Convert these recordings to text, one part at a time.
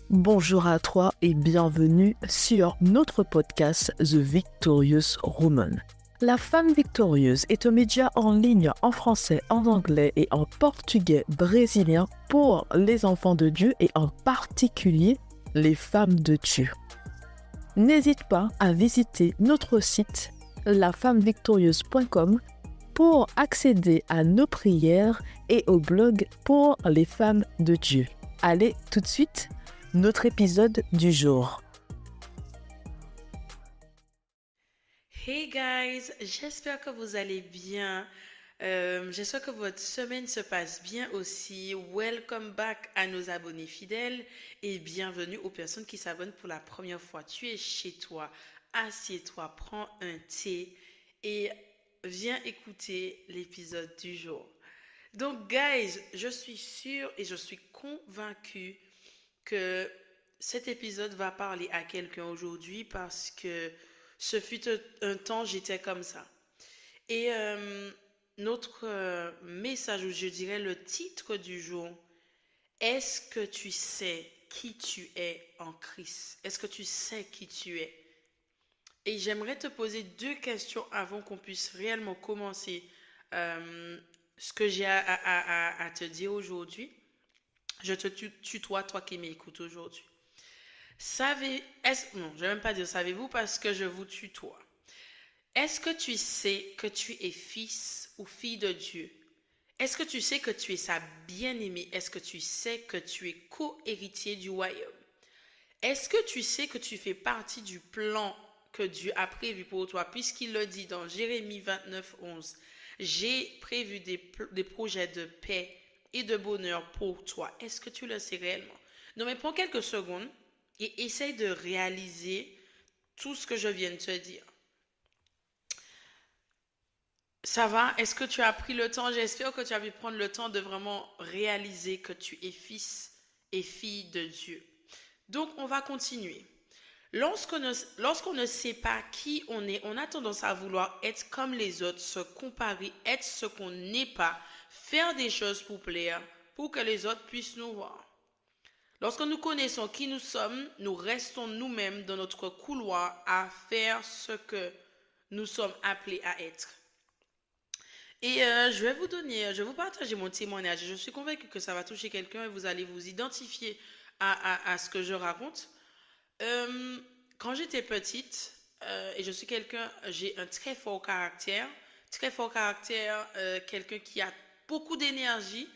Bonjour à toi et bienvenue sur notre podcast The Victorious Woman. La femme victorieuse est un média en ligne en français, en anglais et en portugais brésilien pour les enfants de Dieu et en particulier les femmes de Dieu. N'hésite pas à visiter notre site lafemmevictorieuse.com pour accéder à nos prières et au blog pour les femmes de Dieu. Allez, tout de suite, notre épisode du jour. Hey guys, j'espère que vous allez bien. J'espère que votre semaine se passe bien aussi. Welcome back à nos abonnés fidèles et bienvenue aux personnes qui s'abonnent pour la première fois. Tu es chez toi, assieds-toi, prends un thé et viens écouter l'épisode du jour. Donc guys, je suis sûre et je suis convaincue que cet épisode va parler à quelqu'un aujourd'hui parce que ce fut un temps, j'étais comme ça. Et notre message, ou je dirais le titre du jour, est-ce que tu sais qui tu es en Christ? Est-ce que tu sais qui tu es? Et j'aimerais te poser deux questions avant qu'on puisse réellement commencer ce que j'ai à te dire aujourd'hui. Je te tutoie, toi qui m'écoutes aujourd'hui. Non, je ne vais même pas dire savez-vous parce que je vous tutoie. Est-ce que tu sais que tu es fils ou fille de Dieu? Est-ce que tu sais que tu es sa bien-aimée? Est-ce que tu sais que tu es co-héritier du royaume? Est-ce que tu sais que tu fais partie du plan que Dieu a prévu pour toi? Puisqu'il le dit dans Jérémie 29, 11, j'ai prévu des projets de paix et de bonheur pour toi. Est-ce que tu le sais réellement? Non, mais prends quelques secondes et essaye de réaliser tout ce que je viens de te dire. Ça va? Est-ce que tu as pris le temps? J'espère que tu as pu prendre le temps de vraiment réaliser que tu es fils et fille de Dieu. Donc, on va continuer. Lorsqu'on ne sait pas qui on est, on a tendance à vouloir être comme les autres, se comparer, être ce qu'on n'est pas, faire des choses pour plaire, pour que les autres puissent nous voir. Lorsque nous connaissons qui nous sommes, nous restons nous-mêmes dans notre couloir à faire ce que nous sommes appelés à être. Et je vais vous partager mon témoignage. Je suis convaincue que ça va toucher quelqu'un et vous allez vous identifier à ce que je raconte. Quand j'étais petite, et je suis quelqu'un, j'ai un très fort caractère, quelqu'un qui a beaucoup d'énergie,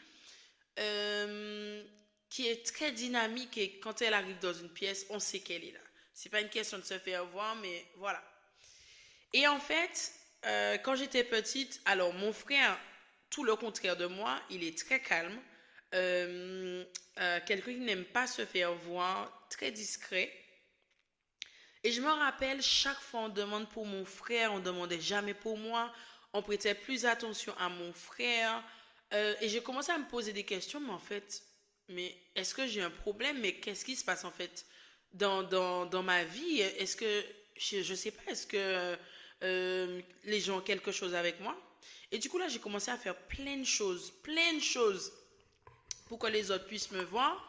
euh, qui est très dynamique et quand elle arrive dans une pièce, on sait qu'elle est là. C'est pas une question de se faire voir, mais voilà. Et en fait, quand j'étais petite, alors mon frère, tout le contraire de moi, il est très calme, quelqu'un qui n'aime pas se faire voir, très discret. Et je me rappelle, chaque fois on demande pour mon frère, on demandait jamais pour moi, on prêtait plus attention à mon frère. Et j'ai commencé à me poser des questions, mais en fait, mais est-ce que j'ai un problème? Mais qu'est-ce qui se passe en fait dans ma vie? Est-ce que, je sais pas, est-ce que les gens ont quelque chose avec moi? Et du coup là, j'ai commencé à faire plein de choses pour que les autres puissent me voir.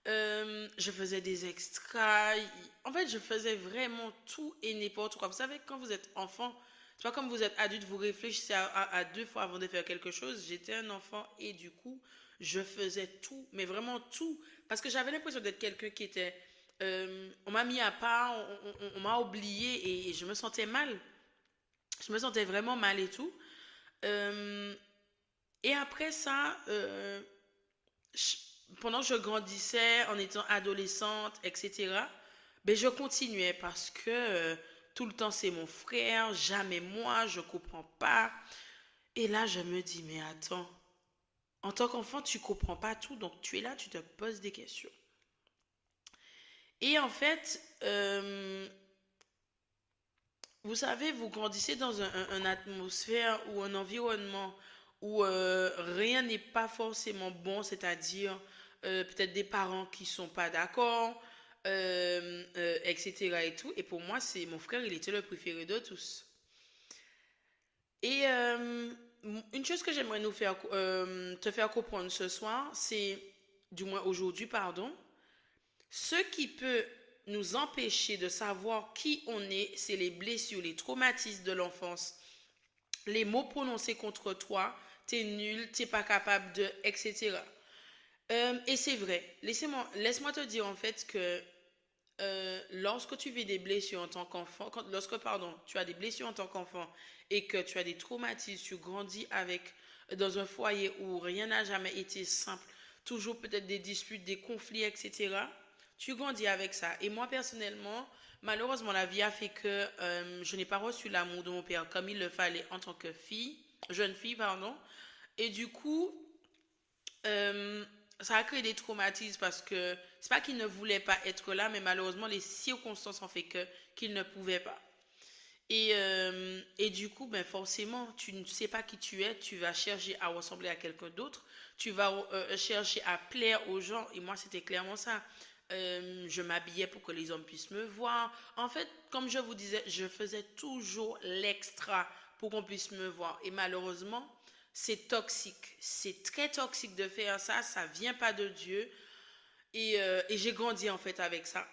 Je faisais des extras. En fait, je faisais vraiment tout et n'importe quoi. Vous savez, quand vous êtes enfant, c'est pas comme vous êtes adulte, vous réfléchissez à deux fois avant de faire quelque chose. J'étais un enfant et du coup, je faisais tout, mais vraiment tout. Parce que j'avais l'impression d'être quelqu'un qui était... on m'a mis à part, on m'a oublié et je me sentais mal. Je me sentais vraiment mal et tout. Euh, et après ça, je- pendant que je grandissais, en étant adolescente, etc., ben je continuais parce que tout le temps c'est mon frère, jamais moi, je comprends pas. Et là, je me dis, mais attends, en tant qu'enfant, tu comprends pas tout, donc tu es là, tu te poses des questions. Et en fait, vous savez, vous grandissez dans une atmosphère ou un environnement où rien n'est pas forcément bon, c'est-à-dire peut-être des parents qui sont pas d'accord, etc. et tout. Et pour moi, c'est mon frère, il était le préféré de tous. Et une chose que j'aimerais te faire comprendre ce soir, c'est, du moins aujourd'hui, pardon, Ce qui peut nous empêcher de savoir qui on est, c'est les blessures, les traumatismes de l'enfance, les mots prononcés contre toi, t'es nul, t'es pas capable de, etc. Et c'est vrai. Laisse-moi te dire en fait que lorsque tu vis des blessures en tant qu'enfant, tu as des blessures en tant qu'enfant et que tu as des traumatismes, tu grandis avec dans un foyer où rien n'a jamais été simple, toujours peut-être des disputes, des conflits, etc. Tu grandis avec ça. Et moi personnellement, malheureusement, la vie a fait que je n'ai pas reçu l'amour de mon père comme il le fallait en tant que jeune fille, pardon. Et du coup, euh, ça a créé des traumatismes parce que c'est pas qu'il ne voulait pas être là, mais malheureusement les circonstances ont fait que qu'il ne pouvait pas. Et du coup, ben forcément, tu ne sais pas qui tu es, tu vas chercher à ressembler à quelqu'un d'autre, tu vas chercher à plaire aux gens, et moi c'était clairement ça. Je m'habillais pour que les hommes puissent me voir. En fait, comme je vous disais, je faisais toujours l'extra pour qu'on puisse me voir. Et malheureusement, c'est toxique. C'est très toxique de faire ça. Ça vient pas de Dieu. Et j'ai grandi en fait avec ça.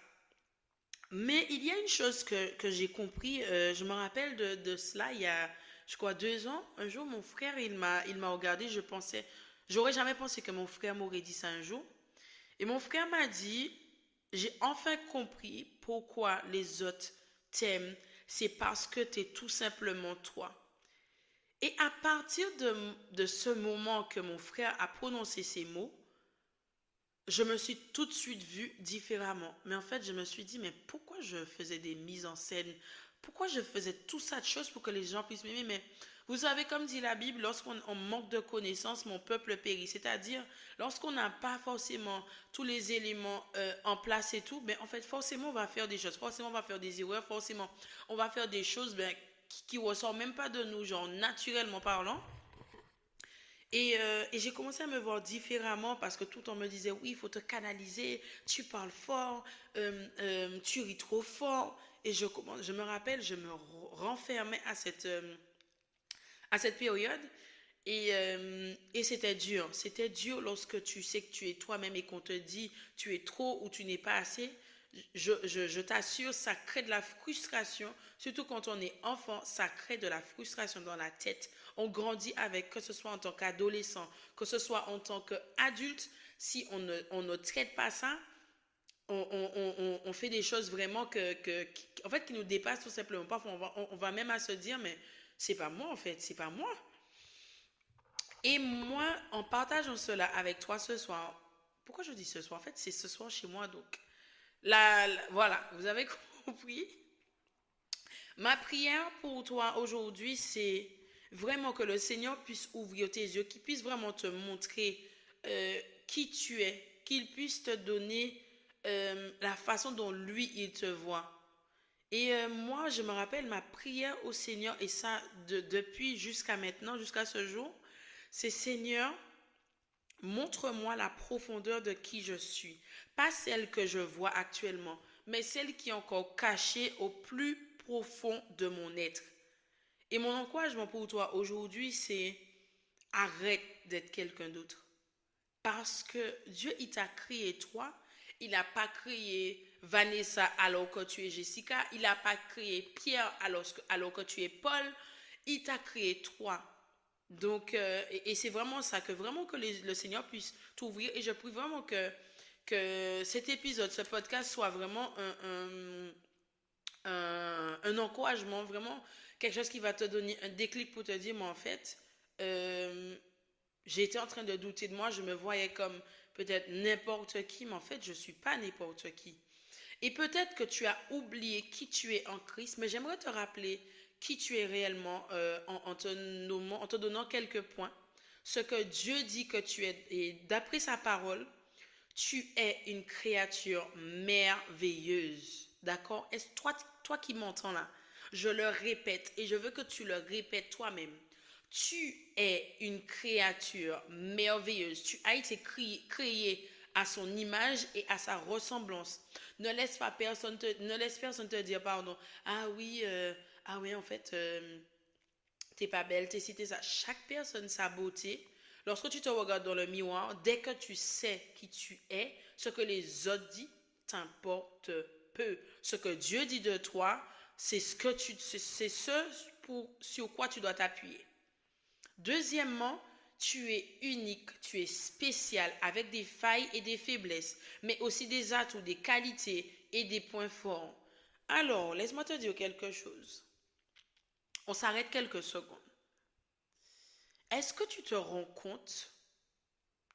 Mais il y a une chose que j'ai compris. Je me rappelle de cela il y a, je crois, 2 ans. Un jour, mon frère, il m'a regardé. J'aurais jamais pensé que mon frère m'aurait dit ça un jour. Et mon frère m'a dit, j'ai enfin compris pourquoi les autres t'aiment. C'est parce que tu es tout simplement toi. Et à partir de ce moment que mon frère a prononcé ces mots, je me suis tout de suite vue différemment. Mais en fait, je me suis dit, mais pourquoi je faisais des mises en scène? Pourquoi je faisais tout ça de choses pour que les gens puissent m'aimer? Mais vous savez, comme dit la Bible, lorsqu'on manque de connaissances, mon peuple périt. C'est-à-dire, lorsqu'on n'a pas forcément tous les éléments en place et tout, ben, en fait, forcément, on va faire des choses. Forcément, on va faire des erreurs. Forcément, on va faire des choses ben, qui ne ressortent même pas de nous, genre naturellement parlant. Et j'ai commencé à me voir différemment parce que tout le temps me disait, oui, il faut te canaliser, tu parles fort, tu ris trop fort. Et je me rappelle, je me renfermais à cette période. Et c'était dur. C'était dur lorsque tu sais que tu es toi-même et qu'on te dit tu es trop ou tu n'es pas assez. Je t'assure, ça crée de la frustration. Surtout quand on est enfant, ça crée de la frustration dans la tête. On grandit avec, que ce soit en tant qu'adolescent, que ce soit en tant qu'adulte. Si on ne traite pas ça, on fait des choses vraiment en fait, qui nous dépassent tout simplement. Parfois, on va même à se dire, mais c'est pas moi en fait, c'est pas moi. Et moi, en partageant cela avec toi ce soir, pourquoi je dis ce soir? En fait, c'est ce soir chez moi, donc voilà, vous avez compris. Ma prière pour toi aujourd'hui, c'est vraiment que le Seigneur puisse ouvrir tes yeux, qu'il puisse vraiment te montrer qui tu es, qu'il puisse te donner la façon dont lui, il te voit. Et moi, je me rappelle ma prière au Seigneur, et ça depuis jusqu'à maintenant, jusqu'à ce jour, c'est Seigneur, montre-moi la profondeur de qui je suis. Pas celle que je vois actuellement, mais celle qui est encore cachée au plus profond de mon être. Et mon encouragement pour toi aujourd'hui, c'est arrête d'être quelqu'un d'autre. Parce que Dieu, il t'a créé toi. Il n'a pas créé Vanessa alors que tu es Jessica. Il n'a pas créé Pierre alors que tu es Paul. Il t'a créé toi. Donc, et c'est vraiment ça, que le Seigneur puisse t'ouvrir. Et je prie vraiment que cet épisode, ce podcast soit vraiment un encouragement, vraiment quelque chose qui va te donner un déclic pour te dire, mais en fait, euh, j'étais en train de douter de moi, je me voyais comme peut-être n'importe qui, mais en fait, je ne suis pas n'importe qui. Et peut-être que tu as oublié qui tu es en Christ, mais j'aimerais te rappeler qui tu es réellement en te donnant quelques points. Ce que Dieu dit que tu es, et d'après sa parole, tu es une créature merveilleuse. D'accord? Est-ce toi qui m'entends là? Je le répète et je veux que tu le répètes toi-même. Tu es une créature merveilleuse. Tu as été créé à son image et à sa ressemblance. Ne laisse personne te dire, pardon, ah oui, en fait, t'es pas belle, t'es ci, t'es ça. Chaque personne, sa beauté. Lorsque tu te regardes dans le miroir, dès que tu sais qui tu es, ce que les autres disent, t'importe peu. Ce que Dieu dit de toi, c'est sur quoi tu dois t'appuyer. Deuxièmement, tu es unique, tu es spécial avec des failles et des faiblesses, mais aussi des atouts, des qualités et des points forts. Alors, laisse-moi te dire quelque chose. On s'arrête quelques secondes. Est-ce que tu te rends compte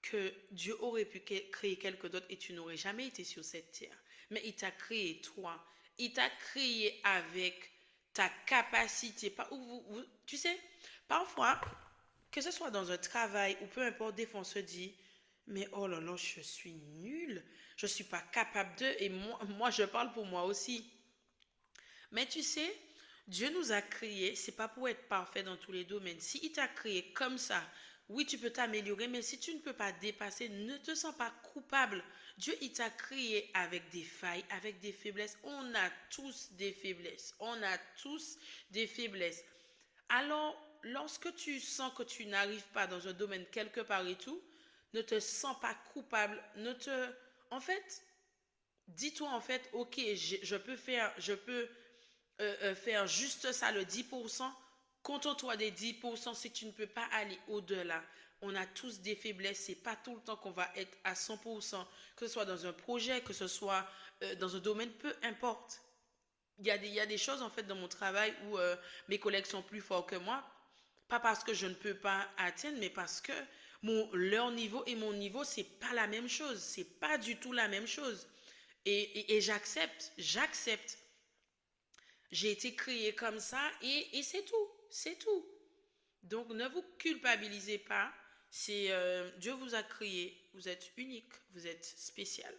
que Dieu aurait pu créer quelqu'un d'autre et tu n'aurais jamais été sur cette terre? Mais il t'a créé toi. Il t'a créé avec ta capacité. Tu sais, parfois, que ce soit dans un travail ou peu importe, des fois on se dit, mais oh là là, je suis nulle. Je ne suis pas capable de. Et moi, je parle pour moi aussi. Mais tu sais, Dieu nous a créés, c'est pas pour être parfait dans tous les domaines. Si il t'a créé comme ça, oui, tu peux t'améliorer, mais si tu ne peux pas dépasser, ne te sens pas coupable. Dieu, il t'a créé avec des failles, avec des faiblesses. On a tous des faiblesses. On a tous des faiblesses. Alors, lorsque tu sens que tu n'arrives pas dans un domaine quelque part et tout, ne te sens pas coupable. En fait, dis-toi en fait, ok, je peux faire juste ça, le 10%. Contente-toi des 10% si tu ne peux pas aller au-delà. On a tous des faiblesses. C'est pas tout le temps qu'on va être à 100%, que ce soit dans un projet, que ce soit dans un domaine, peu importe. Il y a des choses en fait dans mon travail où mes collègues sont plus forts que moi. Pas parce que je ne peux pas atteindre, mais parce que leur niveau et mon niveau, c'est pas la même chose. C'est pas du tout la même chose. Et j'accepte. J'ai été créé comme ça et c'est tout. C'est tout. Donc ne vous culpabilisez pas. Dieu vous a créé. Vous êtes unique. Vous êtes spécial.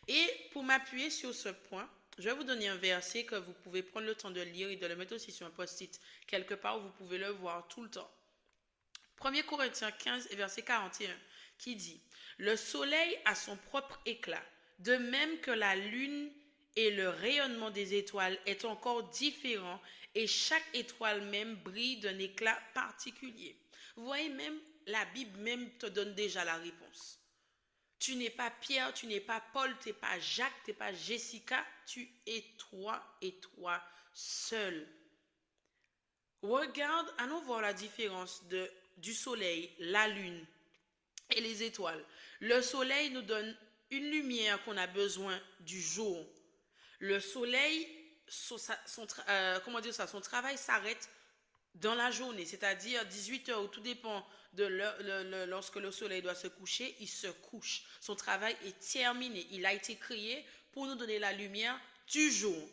Et pour m'appuyer sur ce point, je vais vous donner un verset que vous pouvez prendre le temps de lire et de le mettre aussi sur un post-it quelque part où vous pouvez le voir tout le temps. 1 Corinthiens 15 et verset 41 qui dit « Le soleil a son propre éclat, de même que la lune et le rayonnement des étoiles est encore différent et chaque étoile même brille d'un éclat particulier. » Vous voyez, même la Bible même te donne déjà la réponse. Tu n'es pas Pierre, tu n'es pas Paul, tu n'es pas Jacques, tu n'es pas Jessica, tu es toi et toi seul. Regarde, allons voir la différence du soleil, la lune et les étoiles. Le soleil nous donne une lumière qu'on a besoin du jour. Le soleil, son travail s'arrête dans la journée, c'est-à-dire 18 heures, tout dépend de lorsque le soleil doit se coucher, il se couche. Son travail est terminé. Il a été créé pour nous donner la lumière du jour.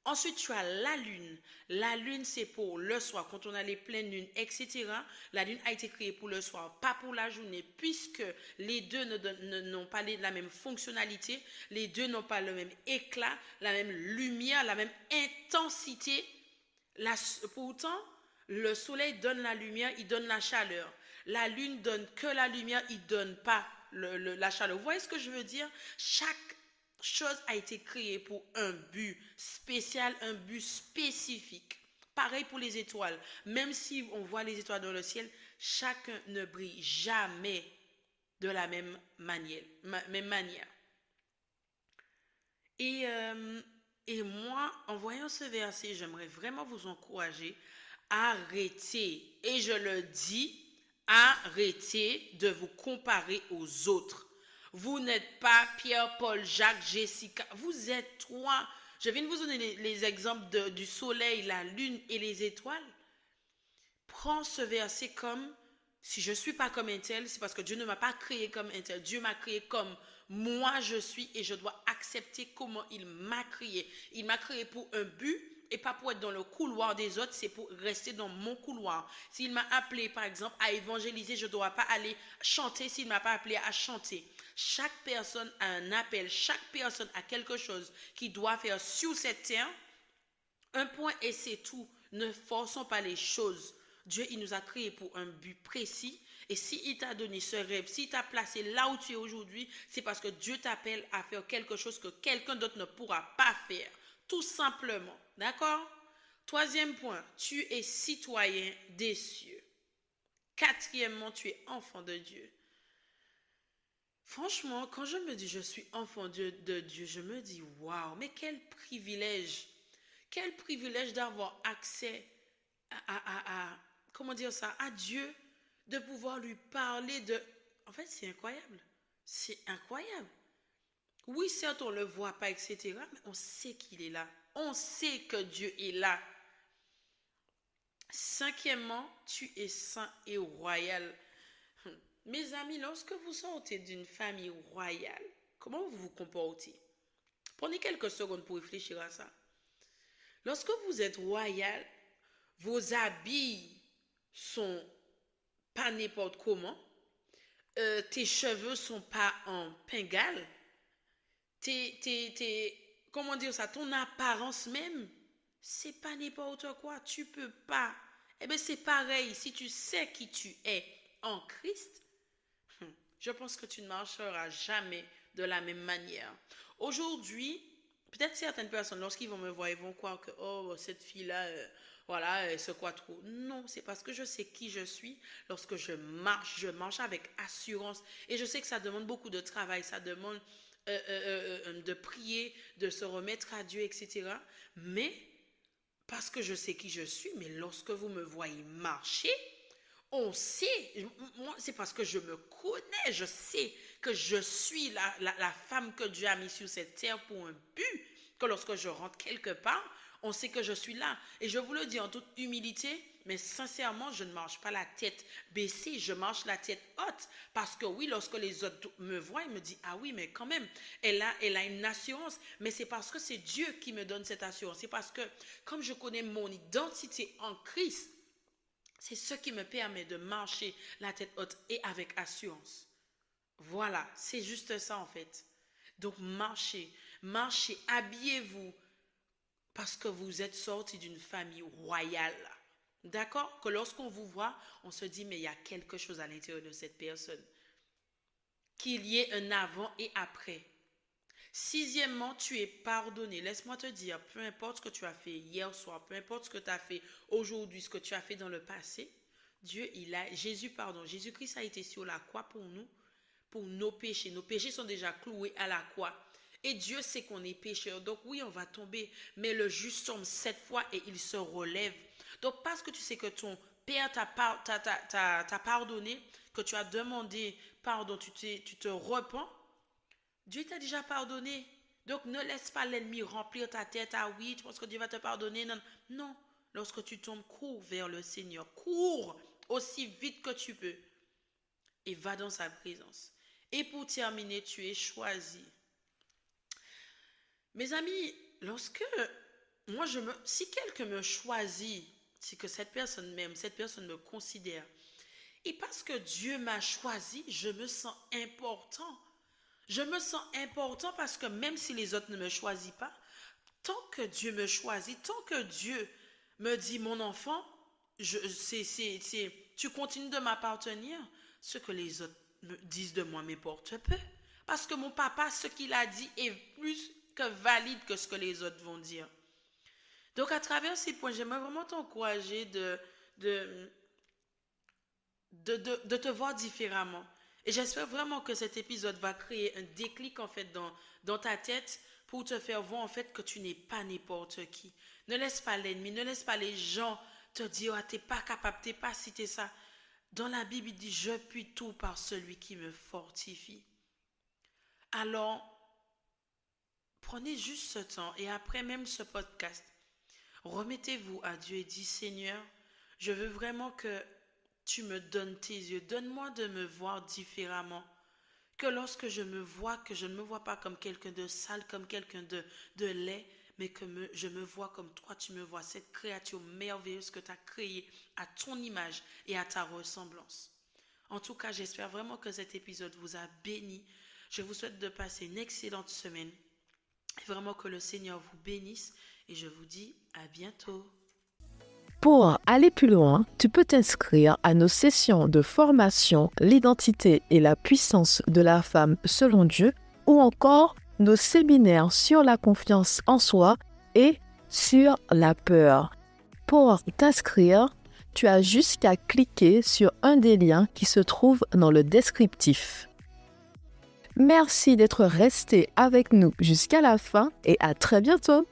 Ensuite, tu as la lune. La lune, c'est pour le soir, quand on a les pleines lunes, etc. La lune a été créée pour le soir, pas pour la journée, puisque les deux n'ont pas la même fonctionnalité, les deux n'ont pas le même éclat, la même lumière, la même intensité. Pourtant, le soleil donne la lumière, il donne la chaleur. La lune donne que la lumière, il ne donne pas la chaleur. Vous voyez ce que je veux dire? Chaque chose a été créée pour un but spécial, un but spécifique. Pareil pour les étoiles. Même si on voit les étoiles dans le ciel, chacun ne brille jamais de la même manière. Et moi, en voyant ce verset, j'aimerais vraiment vous encourager à arrêter, et je le dis, arrêtez de vous comparer aux autres. Vous n'êtes pas Pierre, Paul, Jacques, Jessica. Vous êtes toi. Je viens de vous donner les exemples du soleil, la lune et les étoiles. Prends ce verset comme, si je ne suis pas comme un tel, c'est parce que Dieu ne m'a pas créé comme un tel. Dieu m'a créé comme moi je suis et je dois accepter comment il m'a créé. Il m'a créé pour un but et pas pour être dans le couloir des autres, c'est pour rester dans mon couloir. S'il m'a appelé, par exemple, à évangéliser, je ne dois pas aller chanter s'il ne m'a pas appelé à chanter. Chaque personne a un appel, chaque personne a quelque chose qu'il doit faire sur cette terre. Un point et c'est tout. Ne forçons pas les choses. Dieu, il nous a créés pour un but précis. Et s'il t'a donné ce rêve, s'il t'a placé là où tu es aujourd'hui, c'est parce que Dieu t'appelle à faire quelque chose que quelqu'un d'autre ne pourra pas faire. Tout simplement. D'accord? Troisième point, tu es citoyen des cieux. Quatrièmement, tu es enfant de Dieu. Franchement, quand je me dis je suis enfant de Dieu, je me dis waouh, mais quel privilège d'avoir accès comment dire ça, à Dieu, de pouvoir lui parler de... En fait, c'est incroyable. C'est incroyable. Oui, certes, on ne le voit pas, etc., mais on sait qu'il est là. On sait que Dieu est là. Cinquièmement, tu es saint et royal. Mes amis, lorsque vous sortez d'une famille royale, comment vous vous comportez? Prenez quelques secondes pour réfléchir à ça. Lorsque vous êtes royal, vos habits sont pas n'importe comment. Tes cheveux sont pas en pingale. Comment dire ça? Ton apparence même, c'est pas n'importe quoi. Tu peux pas. Eh bien, c'est pareil. Si tu sais qui tu es en Christ, je pense que tu ne marcheras jamais de la même manière. Aujourd'hui, peut-être certaines personnes, lorsqu'ils vont me voir, ils vont croire que, oh, cette fille-là, voilà, elle se croit trop. Non, c'est parce que je sais qui je suis. Lorsque je marche avec assurance. Et je sais que ça demande beaucoup de travail, ça demande de prier, de se remettre à Dieu, etc. Mais, parce que je sais qui je suis, mais lorsque vous me voyez marcher, on sait, moi c'est parce que je me connais, je sais que je suis la femme que Dieu a mise sur cette terre pour un but, que lorsque je rentre quelque part, on sait que je suis là. Et je vous le dis en toute humilité, mais sincèrement, je ne marche pas la tête baissée, je marche la tête haute. Parce que oui, lorsque les autres me voient, ils me disent, ah oui, mais quand même, elle a une assurance. Mais c'est parce que c'est Dieu qui me donne cette assurance. C'est parce que comme je connais mon identité en Christ, c'est ce qui me permet de marcher la tête haute et avec assurance. Voilà, c'est juste ça en fait. Donc marchez, habillez-vous parce que vous êtes sortis d'une famille royale. D'accord? Que lorsqu'on vous voit, on se dit mais il y a quelque chose à l'intérieur de cette personne. Qu'il y ait un avant et après. Sixièmement, tu es pardonné. Laisse-moi te dire, peu importe ce que tu as fait hier soir, peu importe ce que tu as fait aujourd'hui, ce que tu as fait dans le passé, Jésus-Christ a été sur la croix pour nous, pour nos péchés. Nos péchés sont déjà cloués à la croix. Et Dieu sait qu'on est pécheur. Donc oui, on va tomber, mais le juste tombe 7 fois et il se relève. Donc parce que tu sais que ton Père t'a pardonné, que tu as demandé pardon, tu te repens, Dieu t'a déjà pardonné. Donc ne laisse pas l'ennemi remplir ta tête. Ah oui, tu penses que Dieu va te pardonner? Non, non. Lorsque tu tombes, cours vers le Seigneur. Cours aussi vite que tu peux. Et va dans sa présence. Et pour terminer, tu es choisi. Mes amis, si quelqu'un me choisit, c'est que cette personne m'aime, cette personne me considère. Et parce que Dieu m'a choisi, je me sens important. Je me sens important parce que même si les autres ne me choisissent pas, tant que Dieu me choisit, tant que Dieu me dit mon enfant, tu continues de m'appartenir, ce que les autres me disent de moi m'importe peu. Parce que mon papa, ce qu'il a dit est plus que valide que ce que les autres vont dire. Donc à travers ces points, j'aimerais vraiment t'encourager de te voir différemment. Et j'espère vraiment que cet épisode va créer un déclic en fait dans ta tête pour te faire voir en fait que tu n'es pas n'importe qui. Ne laisse pas l'ennemi, ne laisse pas les gens te dire ah t'es pas capable, t'es pas si t'es ça. Dans la Bible il dit je puis tout par celui qui me fortifie. Alors prenez juste ce temps et après même ce podcast, remettez-vous à Dieu et dites Seigneur, je veux vraiment que tu me donnes tes yeux. Donne-moi de me voir différemment. Que lorsque je me vois, que je ne me vois pas comme quelqu'un de sale, comme quelqu'un de laid, mais que je me vois comme toi, tu me vois, cette créature merveilleuse que tu as créée à ton image et à ta ressemblance. En tout cas, j'espère vraiment que cet épisode vous a béni. Je vous souhaite de passer une excellente semaine. Et vraiment que le Seigneur vous bénisse. Et je vous dis à bientôt. Pour aller plus loin, tu peux t'inscrire à nos sessions de formation L'identité et la puissance de la femme selon Dieu ou encore nos séminaires sur la confiance en soi et sur la peur. Pour t'inscrire, tu as juste qu'à cliquer sur un des liens qui se trouve dans le descriptif. Merci d'être resté avec nous jusqu'à la fin et à très bientôt.